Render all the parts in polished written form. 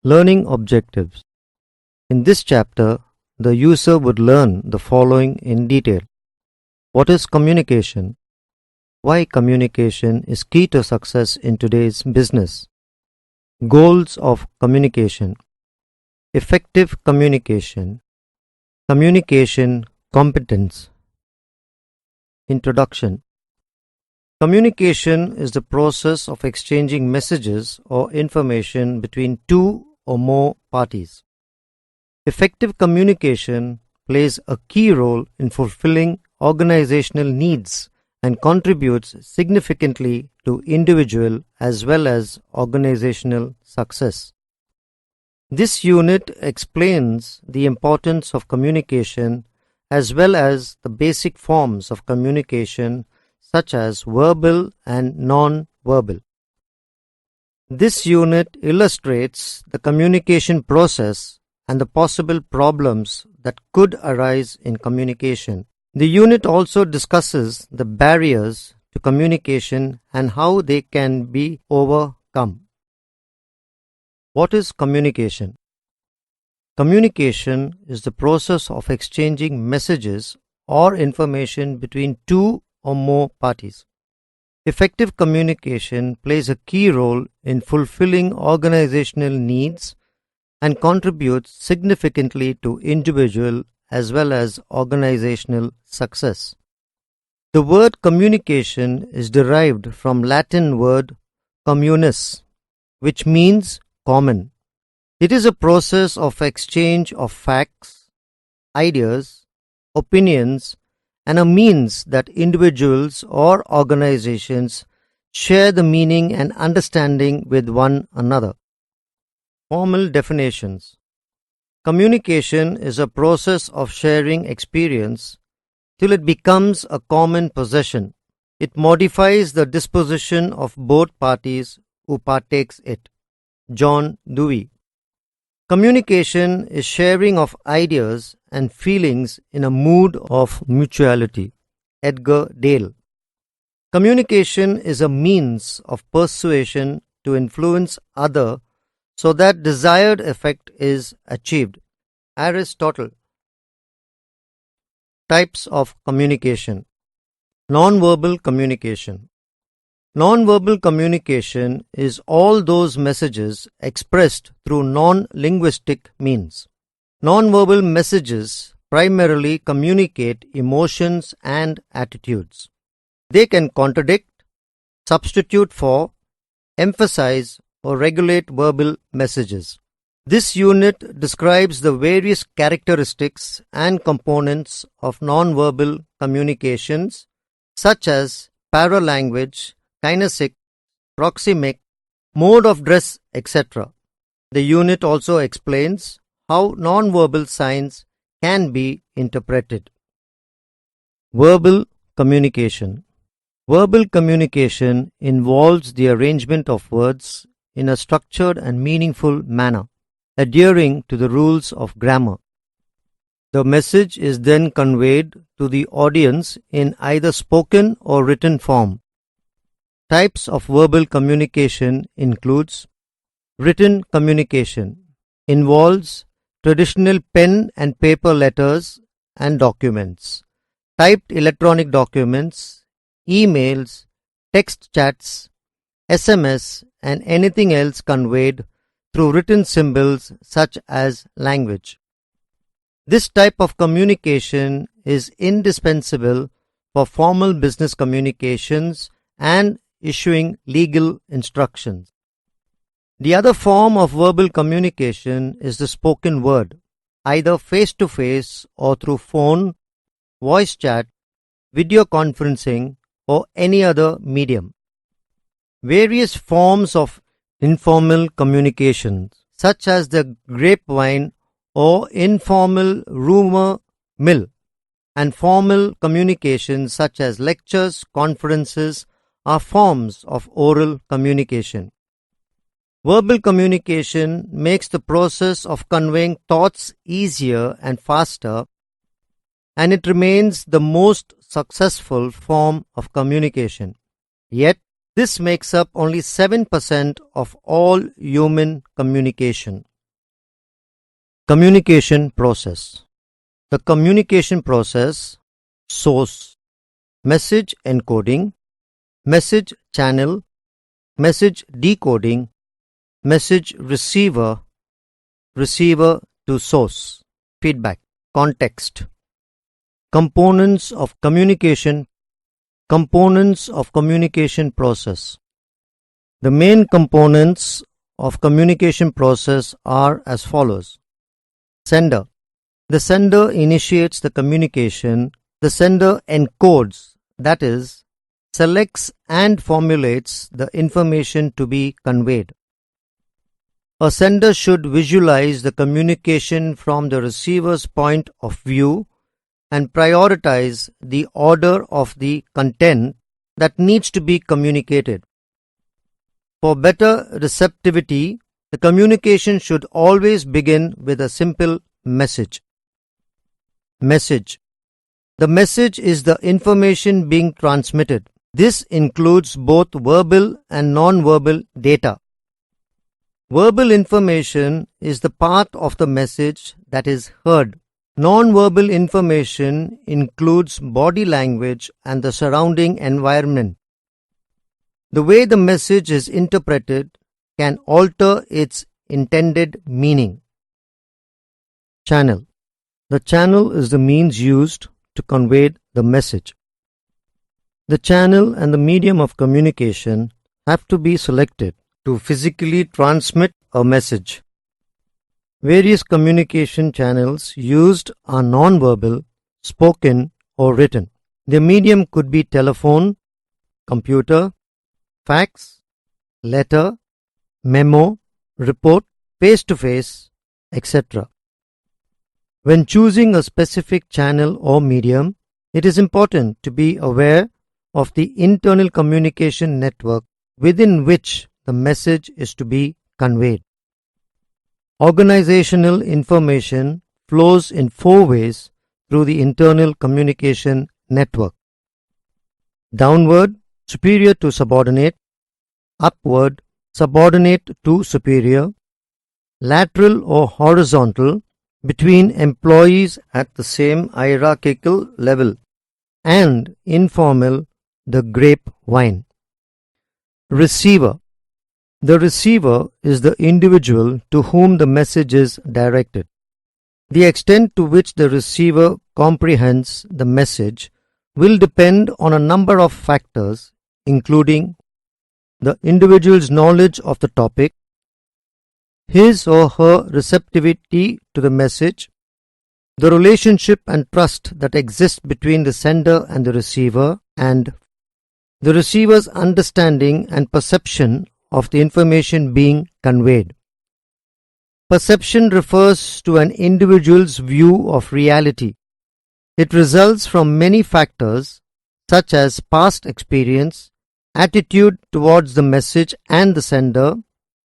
Learning objectives. In this chapter, the user would learn the following in detail. What is communication? Why communication is key to success in today's business. Goals of communication. Effective communication. Communication competence. Introduction. Communication is the process of exchanging messages or information between two or more parties. Effective communication plays a key role in fulfilling organizational needs and contributes significantly to individual as well as organizational success. This unit explains the importance of communication as well as the basic forms of communication such as verbal and non-verbal. This unit illustrates the communication process and the possible problems that could arise in communication. The unit also discusses the barriers to communication and how they can be overcome. What is communication? Communication is the process of exchanging messages or information between two or more parties. Effective communication plays a key role in fulfilling organizational needs and contributes significantly to individual as well as organizational success. The word communication is derived from Latin word communis, which means common. It is a process of exchange of facts, ideas, opinions, and a means that individuals or organizations share the meaning and understanding with one another. Formal definitions. Communication is a process of sharing experience till it becomes a common possession. It modifies the disposition of both parties who partakes it. John Dewey. Communication is sharing of ideas and feelings in a mood of mutuality. Edgar Dale. Communication is a means of persuasion to influence others so that desired effect is achieved. Aristotle. Types of communication. Nonverbal communication. Nonverbal communication is all those messages expressed through non-linguistic means. Nonverbal messages primarily communicate emotions and attitudes. They can contradict, substitute for, emphasize, or regulate verbal messages. This unit describes the various characteristics and components of nonverbal communications such as paralanguage, kinesic, proxemic, mode of dress, etc. The unit also explains how nonverbal signs can be interpreted. Verbal communication. Verbal communication involves the arrangement of words in a structured and meaningful manner, adhering to the rules of grammar. The message is then conveyed to the audience in either spoken or written form. Types of verbal communication includes written communication, involves traditional pen and paper letters and documents, typed electronic documents, emails, text chats, SMS, and anything else conveyed through written symbols such as language. This type of communication is indispensable for formal business communications and issuing legal instructions. The other form of verbal communication is the spoken word, either face-to-face or through phone, voice chat, video conferencing, or any other medium. Various forms of informal communication, such as the grapevine or informal rumor mill, and formal communication such as lectures, conferences, are forms of oral communication. Verbal communication makes the process of conveying thoughts easier and faster, and it remains the most successful form of communication. Yet, this makes up only 7% of all human communication. Communication process. The communication process: source, message encoding, message channel, message decoding, message receiver, receiver to source, feedback, context. Components of communication. Components of communication process. The main components of communication process are as follows. Sender. The sender initiates the communication. The sender encodes, that is, selects and formulates the information to be conveyed. A sender should visualize the communication from the receiver's point of view and prioritize the order of the content that needs to be communicated. For better receptivity, the communication should always begin with a simple message. Message. The message is the information being transmitted. This includes both verbal and non-verbal data. Verbal information is the part of the message that is heard. Non-verbal information includes body language and the surrounding environment. The way the message is interpreted can alter its intended meaning. Channel. The channel is the means used to convey the message. The channel and the medium of communication have to be selected to physically transmit a message. Various communication channels used are non-verbal, spoken or written. The medium could be telephone, computer, fax, letter, memo, report, face-to-face, etc. When choosing a specific channel or medium, it is important to be aware of the internal communication network within which the message is to be conveyed. Organizational information flows in 4 ways through the internal communication network. Downward, superior to subordinate. Upward, subordinate to superior. Lateral or horizontal, between employees at the same hierarchical level. And informal, the grapevine. Receiver. The receiver is the individual to whom the message is directed. The extent to which the receiver comprehends the message will depend on a number of factors, including the individual's knowledge of the topic, his or her receptivity to the message, the relationship and trust that exists between the sender and the receiver, and the receiver's understanding and perception of the information being conveyed. Perception refers to an individual's view of reality. It results from many factors such as past experience, attitude towards the message and the sender,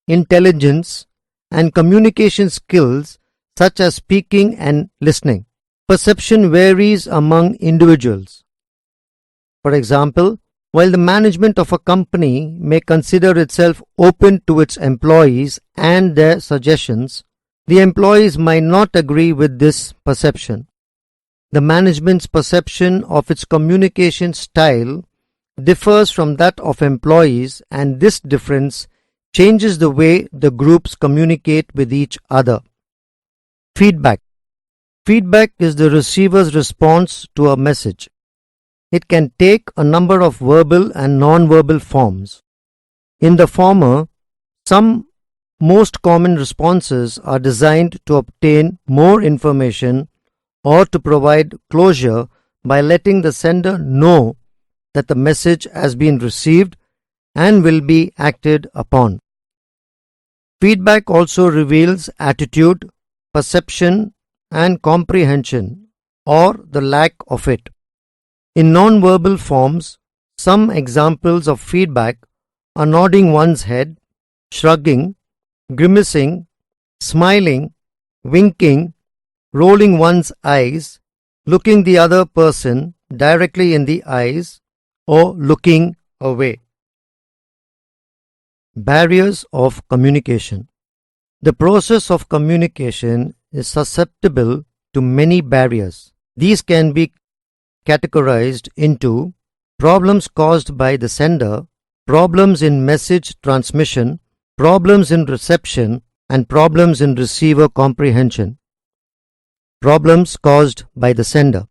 intelligence, and communication skills such as speaking and listening. Perception varies among individuals. For example, while the management of a company may consider itself open to its employees and their suggestions, the employees might not agree with this perception. The management's perception of its communication style differs from that of employees, and this difference changes the way the groups communicate with each other. Feedback. Feedback is the receiver's response to a message. It can take a number of verbal and non-verbal forms. In the former, some most common responses are designed to obtain more information or to provide closure by letting the sender know that the message has been received and will be acted upon. Feedback also reveals attitude, perception, and comprehension, or the lack of it. In non-verbal forms, some examples of feedback are nodding one's head, shrugging, grimacing, smiling, winking, rolling one's eyes, looking the other person directly in the eyes, or looking away. Barriers of communication. The process of communication is susceptible to many barriers. These can be categorized into problems caused by the sender, problems in message transmission, problems in reception, and problems in receiver comprehension. Problems caused by the sender.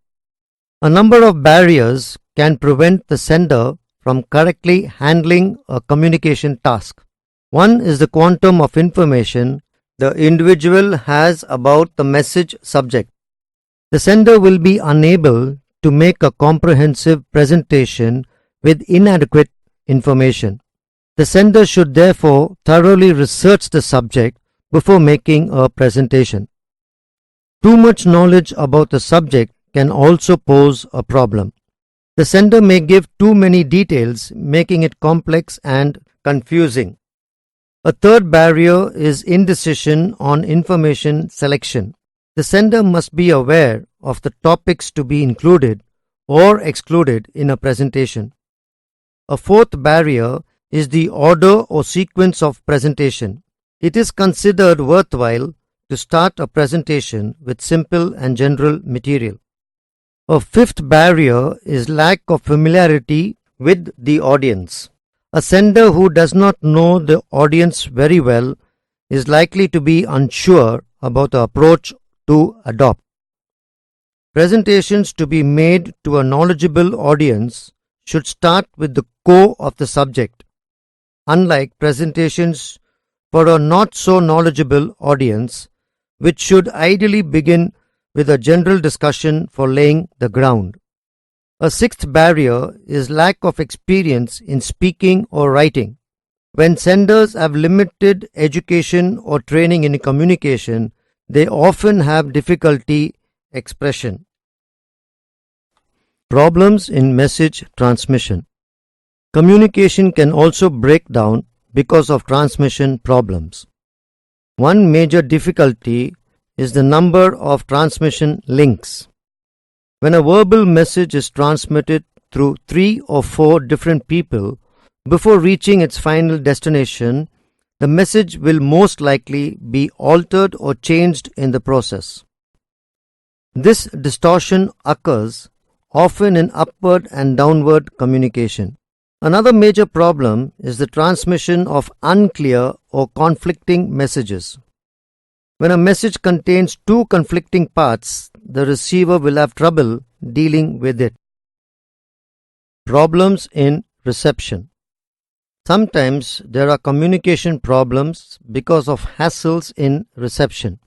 A number of barriers can prevent the sender from correctly handling a communication task. One is the quantum of information the individual has about the message subject. The sender will be unable to make a comprehensive presentation with inadequate information. The sender should therefore thoroughly research the subject before making a presentation. Too much knowledge about the subject can also pose a problem. The sender may give too many details, making it complex and confusing. A third barrier is indecision on information selection. The sender must be aware of the topics to be included or excluded in a presentation. A fourth barrier is the order or sequence of presentation. It is considered worthwhile to start a presentation with simple and general material. A fifth barrier is lack of familiarity with the audience. A sender who does not know the audience very well is likely to be unsure about the approach to adopt. Presentations to be made to a knowledgeable audience should start with the core of the subject, unlike presentations for a not so knowledgeable audience, which should ideally begin with a general discussion for laying the ground. A sixth barrier is lack of experience in speaking or writing. When senders have limited education or training in communication, they often have difficulty expression. Problems in message transmission. Communication can also break down because of transmission problems. One major difficulty is the number of transmission links. When a verbal message is transmitted through 3 or 4 different people before reaching its final destination, the message will most likely be altered or changed in the process. This distortion occurs often in upward and downward communication. Another major problem is the transmission of unclear or conflicting messages. When a message contains 2 conflicting parts, the receiver will have trouble dealing with it. Problems in reception. Sometimes there are communication problems because of hassles in reception.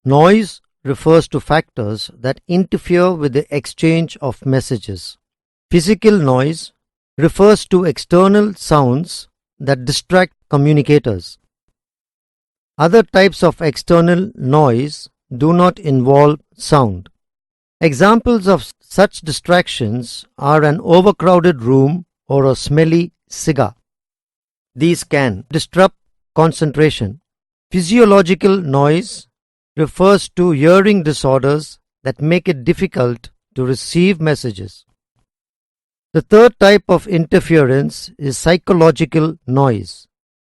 Noise refers to factors that interfere with the exchange of messages. Physical noise refers to external sounds that distract communicators. Other types of external noise do not involve sound. Examples of such distractions are an overcrowded room or a smelly cigar. These can disrupt concentration. Physiological noise refers to hearing disorders that make it difficult to receive messages. The third type of interference is psychological noise,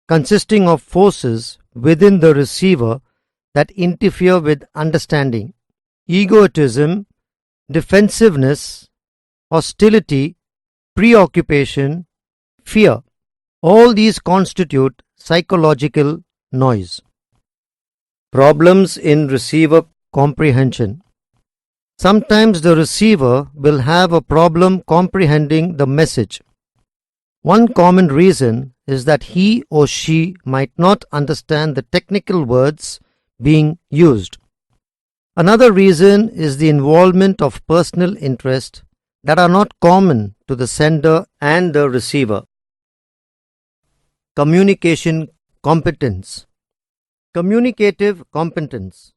consisting of forces within the receiver that interfere with understanding. Egotism, defensiveness, hostility, preoccupation, fear. All these constitute psychological noise. Problems in receiver comprehension. Sometimes the receiver will have a problem comprehending the message. One common reason is that he or she might not understand the technical words being used. Another reason is the involvement of personal interest that are not common to the sender and the receiver. Communication competence. Communicative competence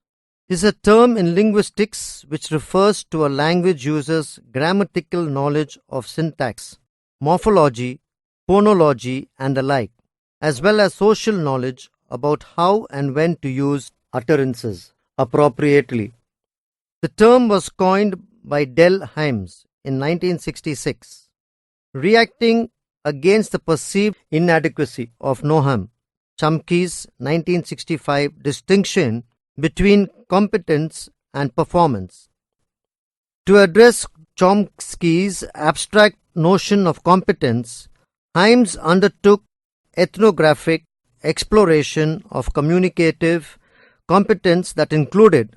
is a term in linguistics which refers to a language user's grammatical knowledge of syntax, morphology, phonology, and the like, as well as social knowledge about how and when to use utterances appropriately. The term was coined by Del Hymes in 1966, reacting against the perceived inadequacy of Noam Chomsky's 1965 distinction between competence and performance. To address Chomsky's abstract notion of competence, Himes undertook ethnographic exploration of communicative competence that included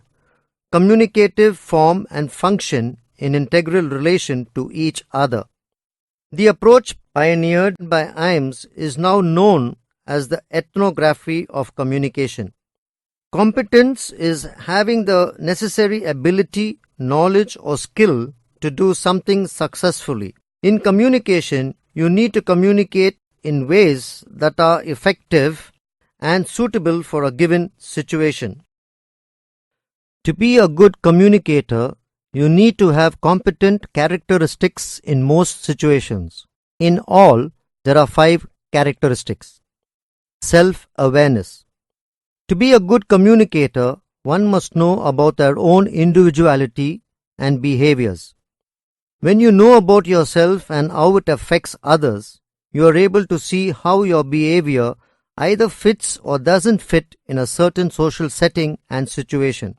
communicative form and function in integral relation to each other. The approach pioneered by Himes is now known as the ethnography of communication. Competence is having the necessary ability, knowledge, or skill to do something successfully. In communication, you need to communicate in ways that are effective and suitable for a given situation. To be a good communicator, you need to have competent characteristics in most situations. In all, there are 5 characteristics. Self-awareness. To be a good communicator, one must know about their own individuality and behaviors. When you know about yourself and how it affects others, you are able to see how your behavior either fits or doesn't fit in a certain social setting and situation.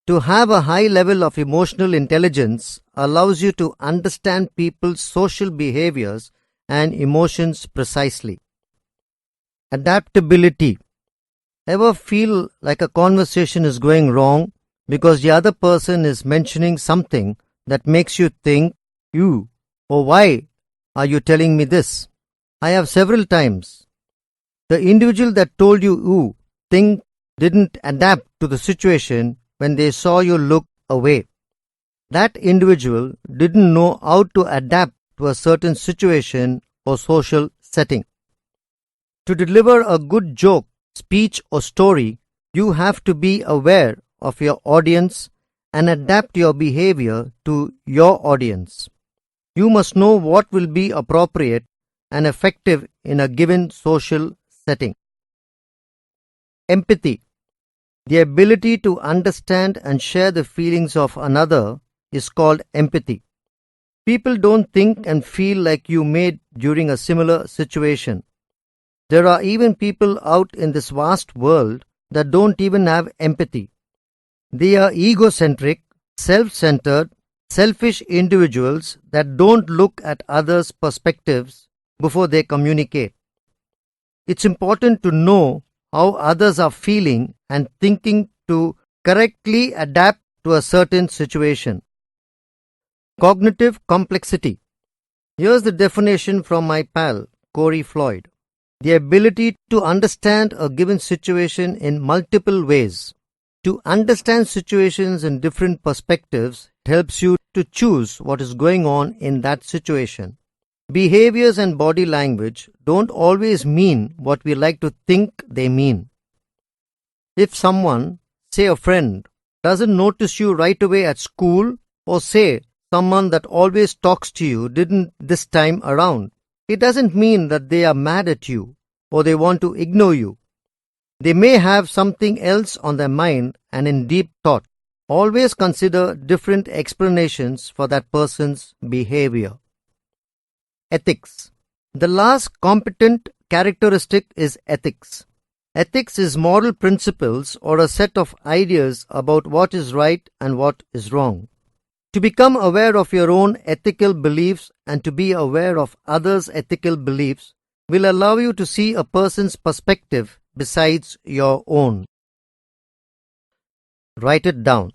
To have a high level of emotional intelligence allows you to understand people's social behaviors and emotions precisely. Adaptability. Ever feel like a conversation is going wrong because the other person is mentioning something that makes you think, "You, or why are you telling me this?" I have several times. The individual that told you think didn't adapt to the situation when they saw you look away. That individual didn't know how to adapt to a certain situation or social setting. To deliver a good joke, speech, or story, you have to be aware of your audience and adapt your behavior to your audience. You must know what will be appropriate and effective in a given social setting. Empathy. The ability to understand and share the feelings of another is called empathy. People don't think and feel like you may during a similar situation. There are even people out in this vast world that don't even have empathy. They are egocentric, self-centered, selfish individuals that don't look at others' perspectives before they communicate. It's important to know how others are feeling and thinking to correctly adapt to a certain situation. Cognitive complexity. Here's the definition from my pal, Corey Floyd. The ability to understand a given situation in multiple ways. To understand situations in different perspectives helps you to choose what is going on in that situation. Behaviors and body language don't always mean what we like to think they mean. If someone, say a friend, doesn't notice you right away at school, or say someone that always talks to you didn't this time around, it doesn't mean that they are mad at you or they want to ignore you. They may have something else on their mind and in deep thought. Always consider different explanations for that person's behavior. Ethics. The last competent characteristic is ethics. Ethics is moral principles or a set of ideas about what is right and what is wrong. To become aware of your own ethical beliefs and to be aware of others' ethical beliefs will allow you to see a person's perspective besides your own. Write it down.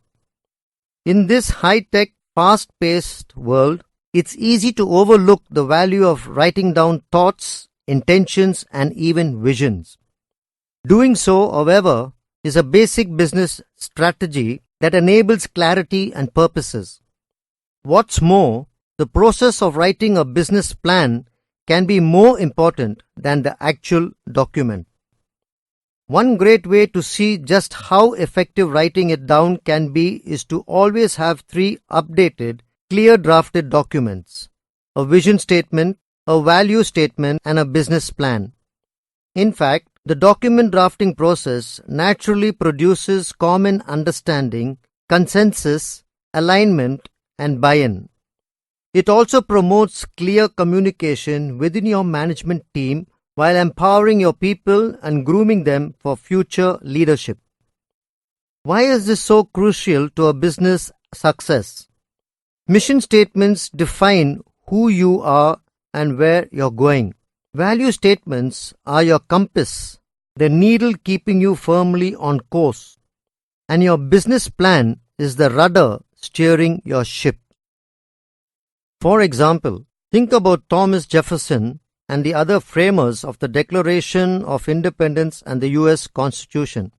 In this high-tech, fast-paced world, it's easy to overlook the value of writing down thoughts, intentions, and even visions. Doing so, however, is a basic business strategy that enables clarity and purposes. What's more, the process of writing a business plan can be more important than the actual document. One great way to see just how effective writing it down can be is to always have 3 updated, clear drafted documents: a vision statement, a value statement, and a business plan. In fact, the document drafting process naturally produces common understanding, consensus, alignment, and buy-in. It also promotes clear communication within your management team while empowering your people and grooming them for future leadership. Why is this so crucial to a business success? Mission statements define who you are and where you're going. Value statements are your compass, the needle keeping you firmly on course. And your business plan is the rudder steering your ship. For example, think about Thomas Jefferson and the other framers of the Declaration of Independence and the US Constitution.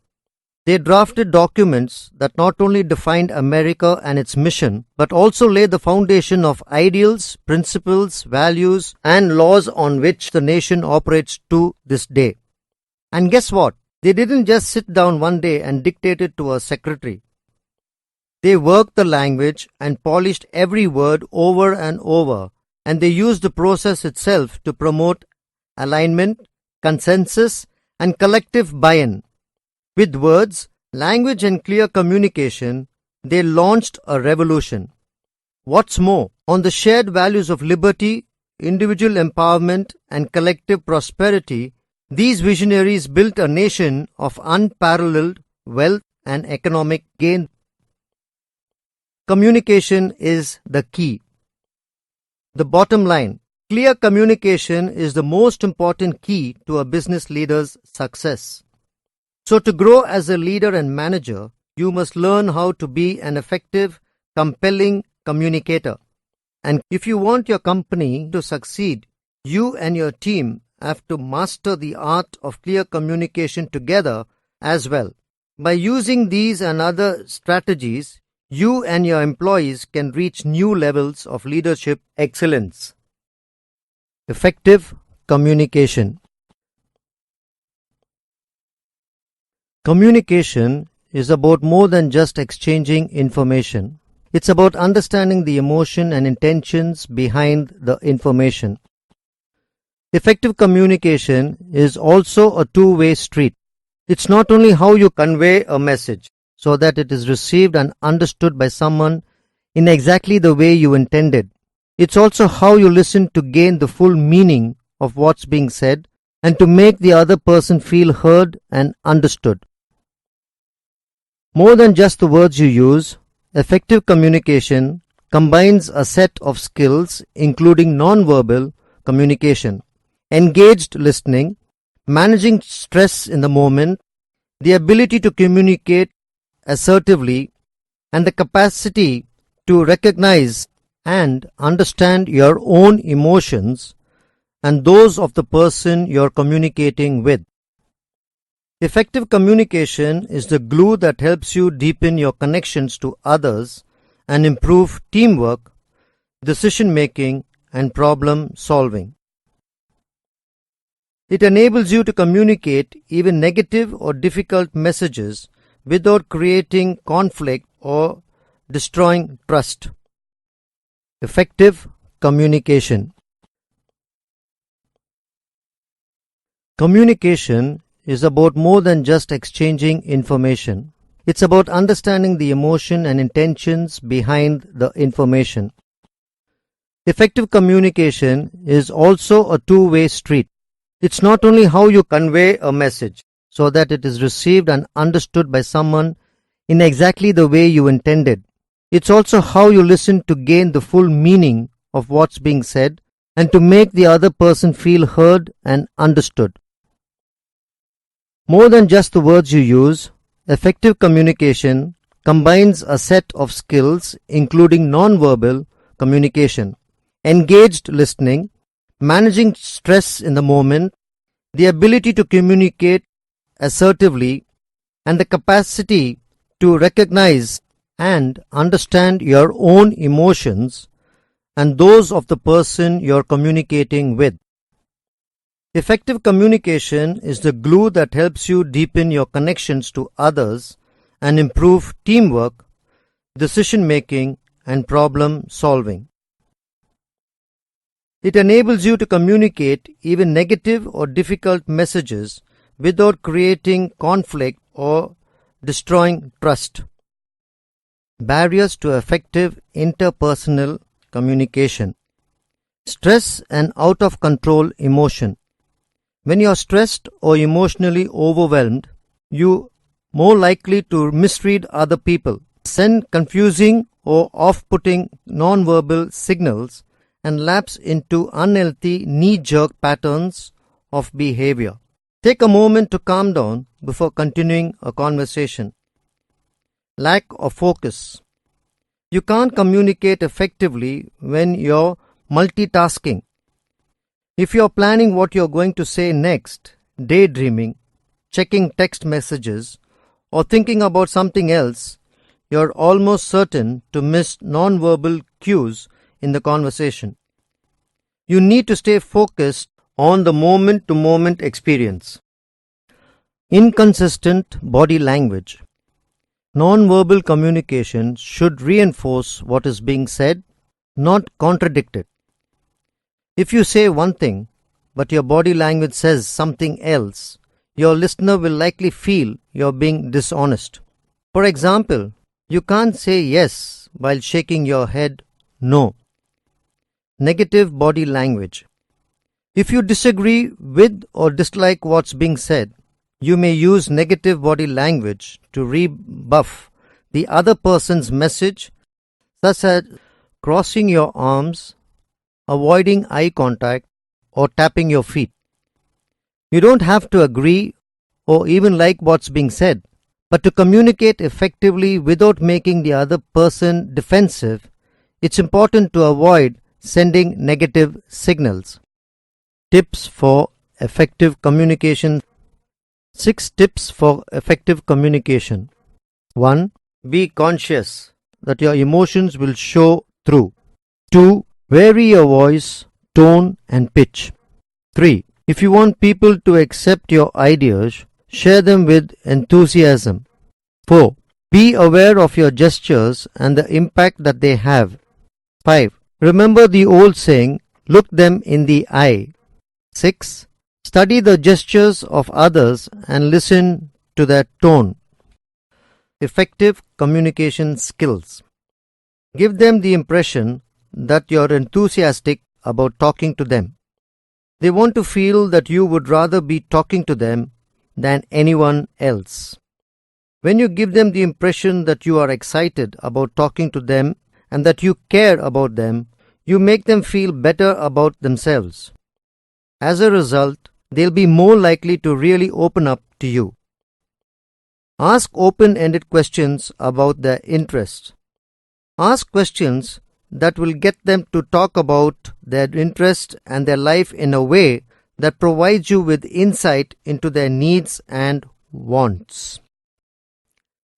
They drafted documents that not only defined America and its mission, but also laid the foundation of ideals, principles, values, and laws on which the nation operates to this day. And guess what? They didn't just sit down one day and dictate it to a secretary. They worked the language and polished every word over and over, and they used the process itself to promote alignment, consensus, and collective buy-in. With words, language, and clear communication, they launched a revolution. What's more, on the shared values of liberty, individual empowerment, and collective prosperity, these visionaries built a nation of unparalleled wealth and economic gain. Communication is the key. The bottom line: clear communication is the most important key to a business leader's success. So to grow as a leader and manager, you must learn how to be an effective, compelling communicator. And if you want your company to succeed, you and your team have to master the art of clear communication together as well. By using these and other strategies, you and your employees can reach new levels of leadership excellence. Effective communication. Communication is about more than just exchanging information. It's about understanding the emotion and intentions behind the information. Effective communication is also a two-way street. It's not only how you convey a message so that it is received and understood by someone in exactly the way you intended. It's also how you listen to gain the full meaning of what's being said and to make the other person feel heard and understood. More than just the words you use, effective communication combines a set of skills including non-verbal communication, engaged listening, managing stress in the moment, the ability to communicate assertively, and the capacity to recognize and understand your own emotions and those of the person you're communicating with. Effective communication is the glue that helps you deepen your connections to others and improve teamwork, decision-making, and problem-solving. It enables you to communicate even negative or difficult messages without creating conflict or destroying trust. Effective communication. Communication is about more than just exchanging information. It's about understanding the emotion and intentions behind the information. Effective communication is also a two-way street. It's not only how you convey a message so that it is received and understood by someone in exactly the way you intended. It's also how you listen to gain the full meaning of what's being said and to make the other person feel heard and understood. More than just the words you use, effective communication combines a set of skills including non-verbal communication, engaged listening, managing stress in the moment, the ability to communicate assertively, and the capacity to recognize and understand your own emotions and those of the person you're communicating with. Effective communication is the glue that helps you deepen your connections to others and improve teamwork, decision-making, and problem-solving. It enables you to communicate even negative or difficult messages without creating conflict or destroying trust. Barriers to effective interpersonal communication. Stress and out of control emotion. When you are stressed or emotionally overwhelmed, you more likely to misread other people, send confusing or off-putting non-verbal signals, and lapse into unhealthy knee-jerk patterns of behavior. Take a moment to calm down before continuing a conversation. Lack of focus. You can't communicate effectively when you're multitasking. If you're planning what you're going to say next, daydreaming, checking text messages, or thinking about something else, you're almost certain to miss non-verbal cues in the conversation. You need to stay focused on the moment-to-moment experience. Inconsistent body language. Non-verbal communication should reinforce what is being said, not contradict it. If you say one thing, but your body language says something else, your listener will likely feel you're being dishonest. For example, you can't say yes while shaking your head no. Negative body language. If you disagree with or dislike what's being said, you may use negative body language to rebuff the other person's message, such as crossing your arms, avoiding eye contact, or tapping your feet. You don't have to agree or even like what's being said, but to communicate effectively without making the other person defensive, it's important to avoid sending negative signals. Tips for effective communication. 6 tips for effective communication. 1. Be conscious that your emotions will show through. 2. Vary your voice, tone and pitch. 3. If you want people to accept your ideas, share them with enthusiasm. 4. Be aware of your gestures and the impact that they have. 5. Remember the old saying, look them in the eye. 6. Study the gestures of others and listen to their tone. Effective communication skills. Give them the impression that you're enthusiastic about talking to them. They want to feel that you would rather be talking to them than anyone else. When you give them the impression that you are excited about talking to them and that you care about them, you make them feel better about themselves. As a result, they'll be more likely to really open up to you. Ask open-ended questions about their interests. Ask questions that will get them to talk about their interests and their life in a way that provides you with insight into their needs and wants.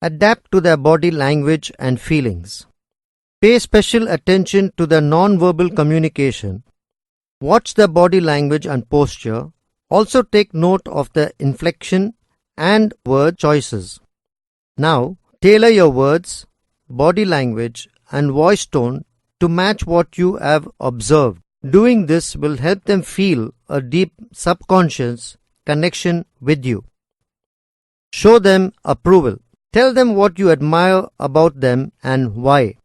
Adapt to their body language and feelings. Pay special attention to their non-verbal communication. Watch their body language and posture. Also take note of their inflection and word choices. Now, tailor your words, body language and voice tone to match what you have observed. Doing this will help them feel a deep subconscious connection with you. Show them approval. Tell them what you admire about them and why.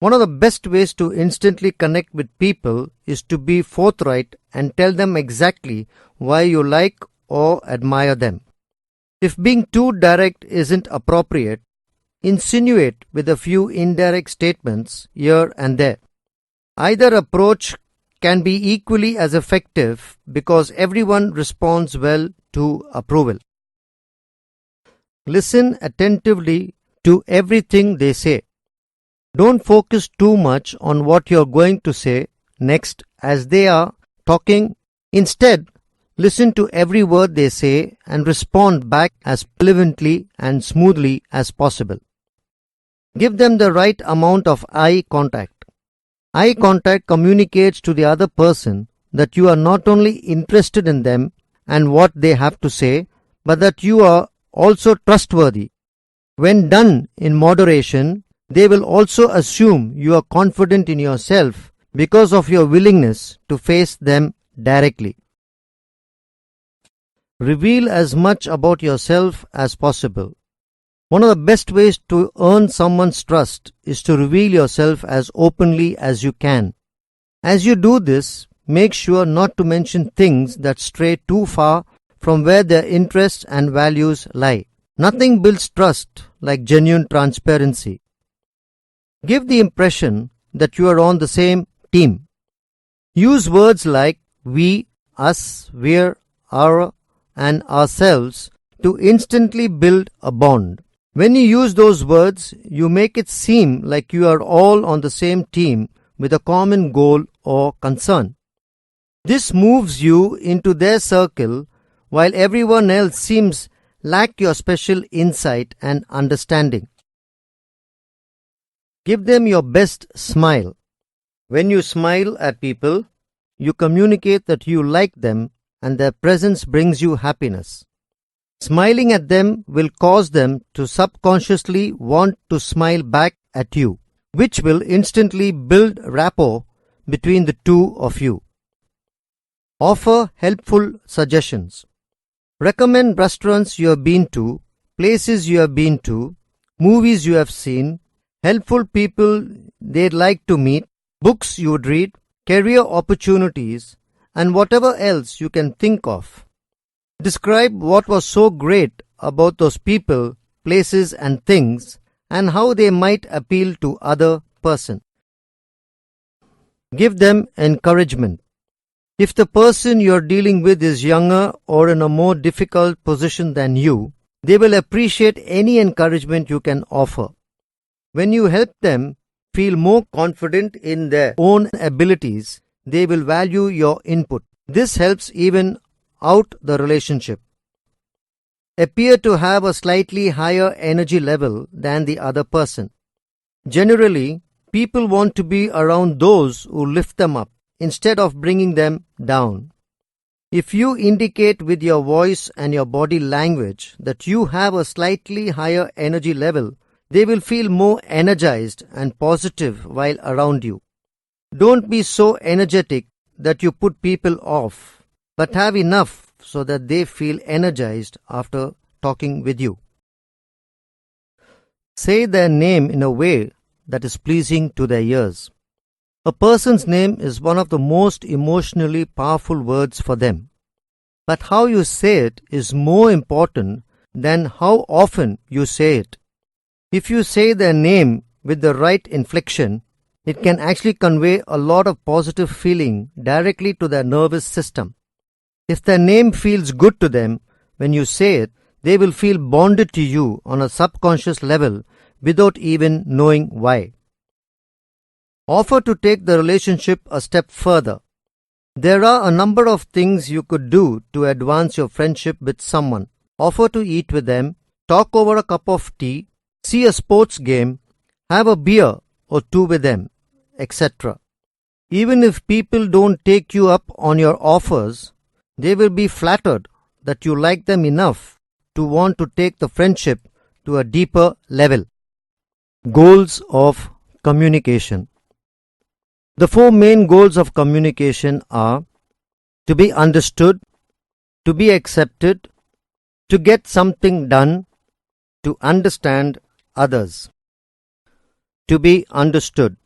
One of the best ways to instantly connect with people is to be forthright and tell them exactly why you like or admire them. If being too direct isn't appropriate, insinuate with a few indirect statements here and there. Either approach can be equally as effective because everyone responds well to approval. Listen attentively to everything they say. Don't focus too much on what you're going to say next as they are talking. Instead, listen to every word they say and respond back as fluently and smoothly as possible. Give them the right amount of eye contact. Eye contact communicates to the other person that you are not only interested in them and what they have to say, but that you are also trustworthy. When done in moderation, they will also assume you are confident in yourself because of your willingness to face them directly. Reveal as much about yourself as possible. One of the best ways to earn someone's trust is to reveal yourself as openly as you can. As you do this, make sure not to mention things that stray too far from where their interests and values lie. Nothing builds trust like genuine transparency. Give the impression that you are on the same team. Use words like we, us, we're, our, and ourselves to instantly build a bond. When you use those words, you make it seem like you are all on the same team with a common goal or concern. This moves you into their circle while everyone else seems lack your special insight and understanding. Give them your best smile. When you smile at people, you communicate that you like them and their presence brings you happiness. Smiling at them will cause them to subconsciously want to smile back at you, which will instantly build rapport between the two of you. Offer helpful suggestions. Recommend restaurants you have been to, places you have been to, movies you have seen, helpful people they'd like to meet, books you would read, career opportunities, and whatever else you can think of. Describe what was so great about those people, places, and things, and how they might appeal to other person. Give them encouragement. If the person you are dealing with is younger or in a more difficult position than you, they will appreciate any encouragement you can offer. When you help them feel more confident in their own abilities, they will value your input. This helps even out the relationship. Appear to have a slightly higher energy level than the other person. Generally, people want to be around those who lift them up instead of bringing them down. If you indicate with your voice and your body language that you have a slightly higher energy level, they will feel more energized and positive while around you. Don't be so energetic that you put people off, but have enough so that they feel energized after talking with you. Say their name in a way that is pleasing to their ears. A person's name is one of the most emotionally powerful words for them. But how you say it is more important than how often you say it. If you say their name with the right inflection, it can actually convey a lot of positive feeling directly to their nervous system. If their name feels good to them when you say it, they will feel bonded to you on a subconscious level without even knowing why. Offer to take the relationship a step further. There are a number of things you could do to advance your friendship with someone. Offer to eat with them, talk over a cup of tea, see a sports game, have a beer or two with them, etc. Even if people don't take you up on your offers, they will be flattered that you like them enough to want to take the friendship to a deeper level. Goals of communication. The four main goals of communication are to be understood, to be accepted, to get something done, to understand others. To be understood.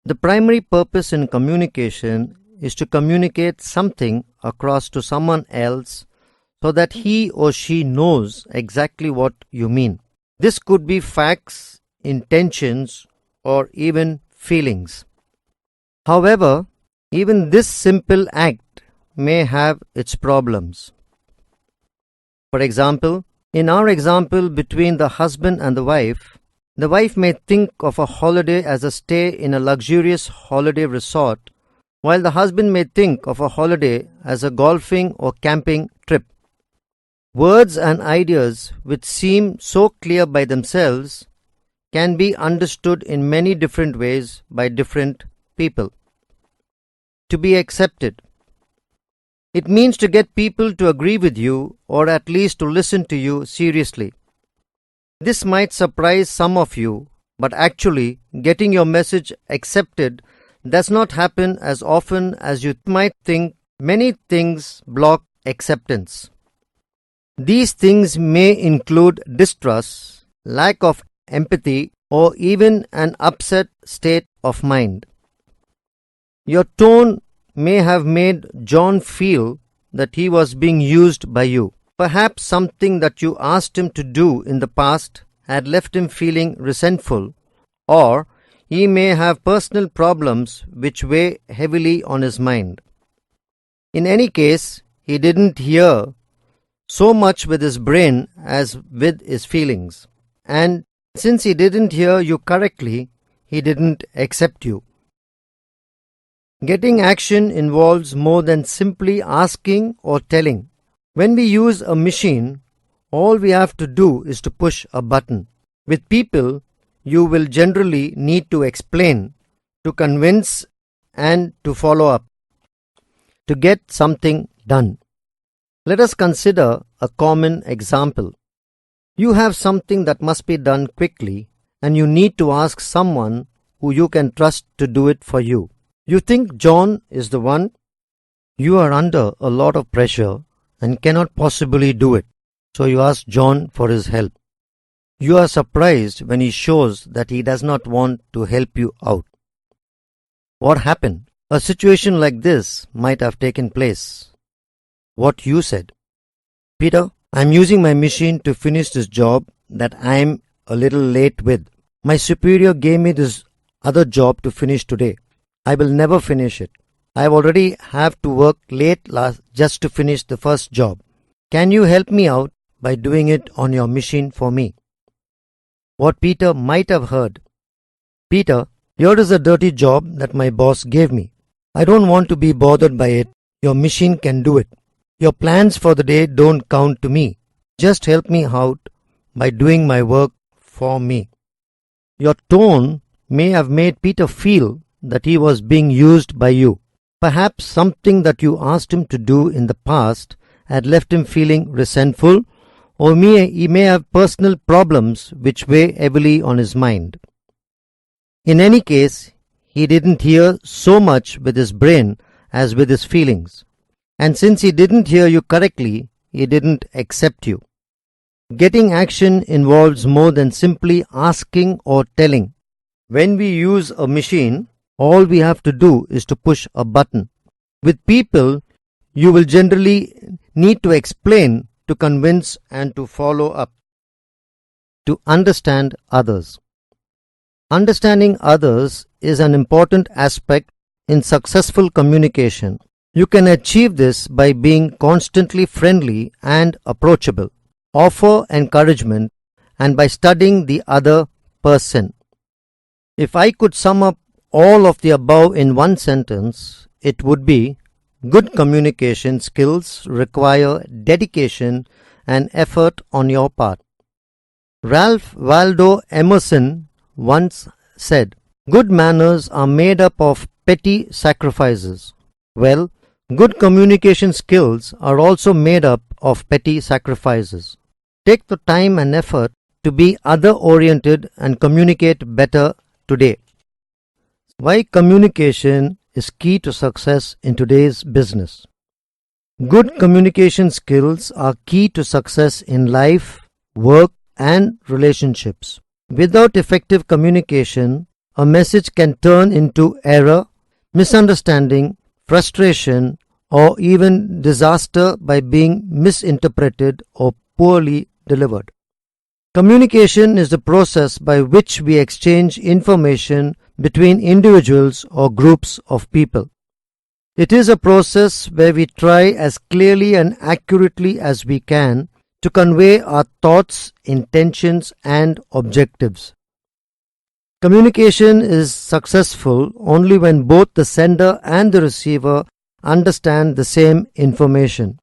The primary purpose in communication is to communicate something across to someone else so that he or she knows exactly what you mean. This could be facts, intentions, or even feelings. However, even this simple act may have its problems. For example, in our example between the husband and the wife may think of a holiday as a stay in a luxurious holiday resort, while the husband may think of a holiday as a golfing or camping trip. Words and ideas which seem so clear by themselves can be understood in many different ways by different people. To be accepted. It means to get people to agree with you or at least to listen to you seriously. This might surprise some of you, but actually getting your message accepted does not happen as often as you might think. Many things block acceptance. These things may include distrust, lack of empathy, or even an upset state of mind. Your tone may have made John feel that he was being used by you. Perhaps something that you asked him to do in the past had left him feeling resentful, or he may have personal problems which weigh heavily on his mind. In any case, he didn't hear so much with his brain as with his feelings. And since he didn't hear you correctly, he didn't accept you. Getting action involves more than simply asking or telling. When we use a machine, all we have to do is to push a button. With people, you will generally need to explain, to convince, and to follow up to get something done. Let us consider a common example. You have something that must be done quickly, and you need to ask someone who you can trust to do it for you. You think John is the one? You are under a lot of pressure and cannot possibly do it, so you ask John for his help. You are surprised when he shows that he does not want to help you out. What happened? A situation like this might have taken place. What you said: Peter, I'm using my machine to finish this job that I'm a little late with. My superior gave me this other job to finish today. I will never finish it. I already have to work late just to finish the first job. Can you help me out by doing it on your machine for me? What Peter might have heard: Peter, here is a dirty job that my boss gave me. I don't want to be bothered by it. Your machine can do it. Your plans for the day don't count to me. Just help me out by doing my work for me. Your tone may have made Peter feel that he was being used by you. Perhaps something that you asked him to do in the past had left him feeling resentful, or he may have personal problems which weigh heavily on his mind. In any case, he didn't hear so much with his brain as with his feelings. And since he didn't hear you correctly, he didn't accept you. Getting action involves more than simply asking or telling. When we use a machine, all we have to do is to push a button. With people, you will generally need to explain, to convince, and to follow up. To understand others. Understanding others is an important aspect in successful communication. You can achieve this by being constantly friendly and approachable, offer encouragement, and by studying the other person. If I could sum up all of the above in one sentence, it would be: good communication skills require dedication and effort on your part. Ralph Waldo Emerson once said, "Good manners are made up of petty sacrifices." Well, good communication skills are also made up of petty sacrifices. Take the time and effort to be other-oriented and communicate better today. Why communication is key to success in today's business. Good communication skills are key to success in life, work, and relationships. Without effective communication, a message can turn into error, misunderstanding, frustration, or even disaster by being misinterpreted or poorly delivered. Communication is the process by which we exchange information between individuals or groups of people. It is a process where we try as clearly and accurately as we can to convey our thoughts, intentions, and objectives. Communication is successful only when both the sender and the receiver understand the same information.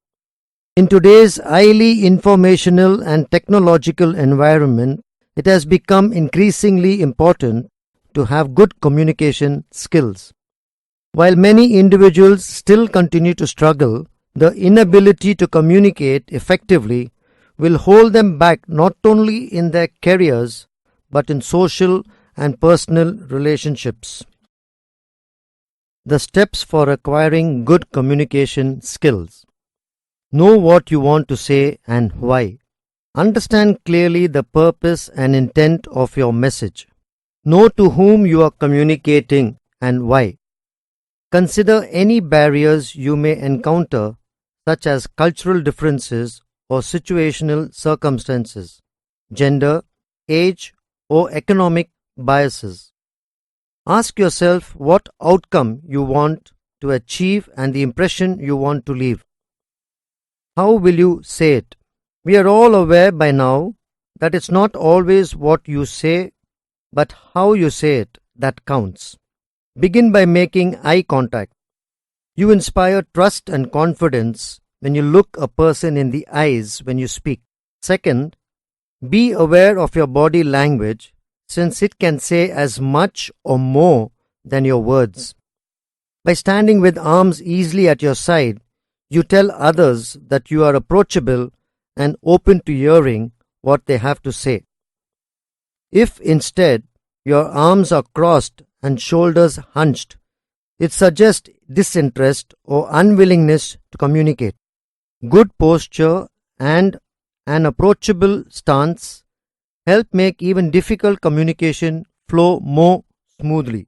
In today's highly informational and technological environment, it has become increasingly important to have good communication skills. While many individuals still continue to struggle, the inability to communicate effectively will hold them back not only in their careers but in social and personal relationships. The steps for acquiring good communication skills. Know what you want to say and why. Understand clearly the purpose and intent of your message. Know to whom you are communicating and why. Consider any barriers you may encounter, such as cultural differences or situational circumstances, gender, age, or economic biases. Ask yourself what outcome you want to achieve and the impression you want to leave. How will you say it? We are all aware by now that it's not always what you say, but how you say it that counts. Begin by making eye contact. You inspire trust and confidence when you look a person in the eyes when you speak. Second, be aware of your body language, since it can say as much or more than your words. By standing with arms easily at your side, you tell others that you are approachable and open to hearing what they have to say. If instead your arms are crossed and shoulders hunched, it suggests disinterest or unwillingness to communicate. Good posture and an approachable stance help make even difficult communication flow more smoothly.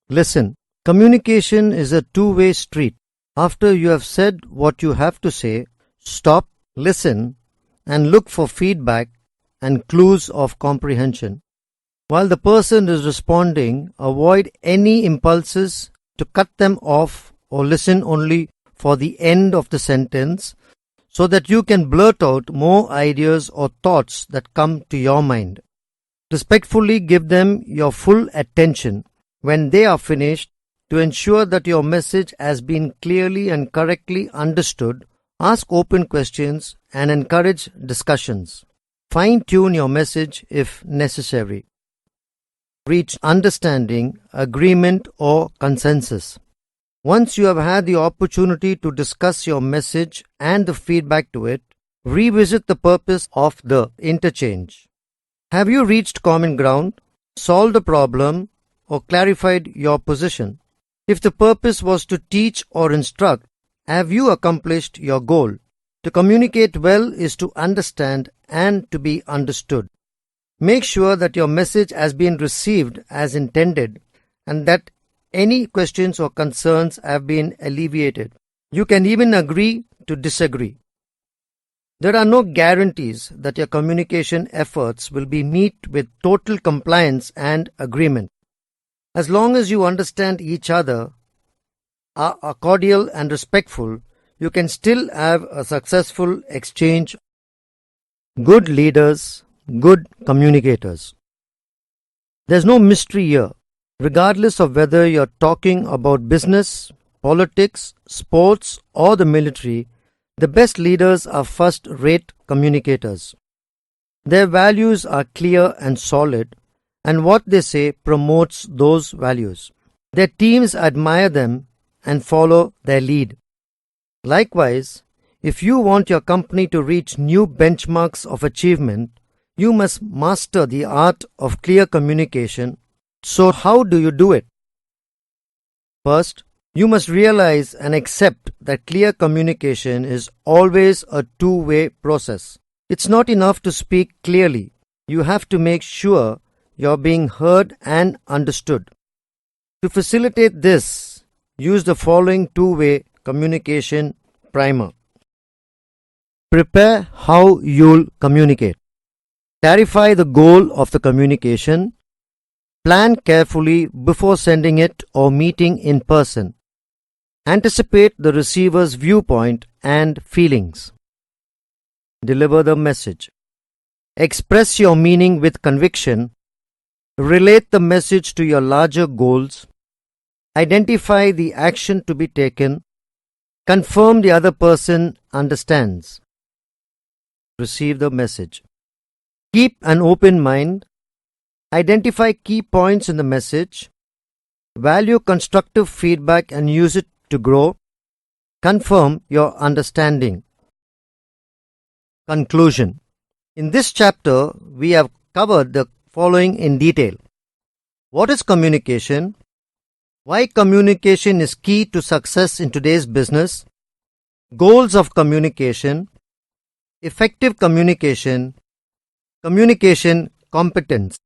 Listen. Communication is a two-way street. After you have said what you have to say, stop, listen, and look for feedback and clues of comprehension. While the person is responding, avoid any impulses to cut them off or listen only for the end of the sentence so that you can blurt out more ideas or thoughts that come to your mind. Respectfully give them your full attention when they are finished. To ensure that your message has been clearly and correctly understood, ask open questions and encourage discussions. Fine-tune your message if necessary. Reach understanding, agreement, or consensus. Once you have had the opportunity to discuss your message and the feedback to it, revisit the purpose of the interchange. Have you reached common ground, solved a problem, or clarified your position? If the purpose was to teach or instruct, have you accomplished your goal? To communicate well is to understand and to be understood. Make sure that your message has been received as intended and that any questions or concerns have been alleviated. You can even agree to disagree. There are no guarantees that your communication efforts will be met with total compliance and agreement. As long as you understand each other, are cordial and respectful, you can still have a successful exchange. Good leaders, good communicators. There's no mystery here. Regardless of whether you're talking about business, politics, sports, or the military, the best leaders are first-rate communicators. Their values are clear and solid, and what they say promotes those values. Their teams admire them and follow their lead. Likewise, if you want your company to reach new benchmarks of achievement, you must master the art of clear communication. So how do you do it? First, you must realize and accept that clear communication is always a two-way process. It's not enough to speak clearly. You have to make sure you're being heard and understood. To facilitate this, use the following two-way communication primer. Prepare how you'll communicate. Clarify the goal of the communication. Plan carefully before sending it or meeting in person. Anticipate the receiver's viewpoint and feelings. Deliver the message. Express your meaning with conviction. Relate the message to your larger goals. Identify the action to be taken. Confirm the other person understands. Receive the message. Keep an open mind. Identify key points in the message. Value constructive feedback and use it to grow. Confirm your understanding. Conclusion. In this chapter, we have covered the following in detail. What is communication? Why communication is key to success in today's business? Goals of communication. Effective communication. Communication competence.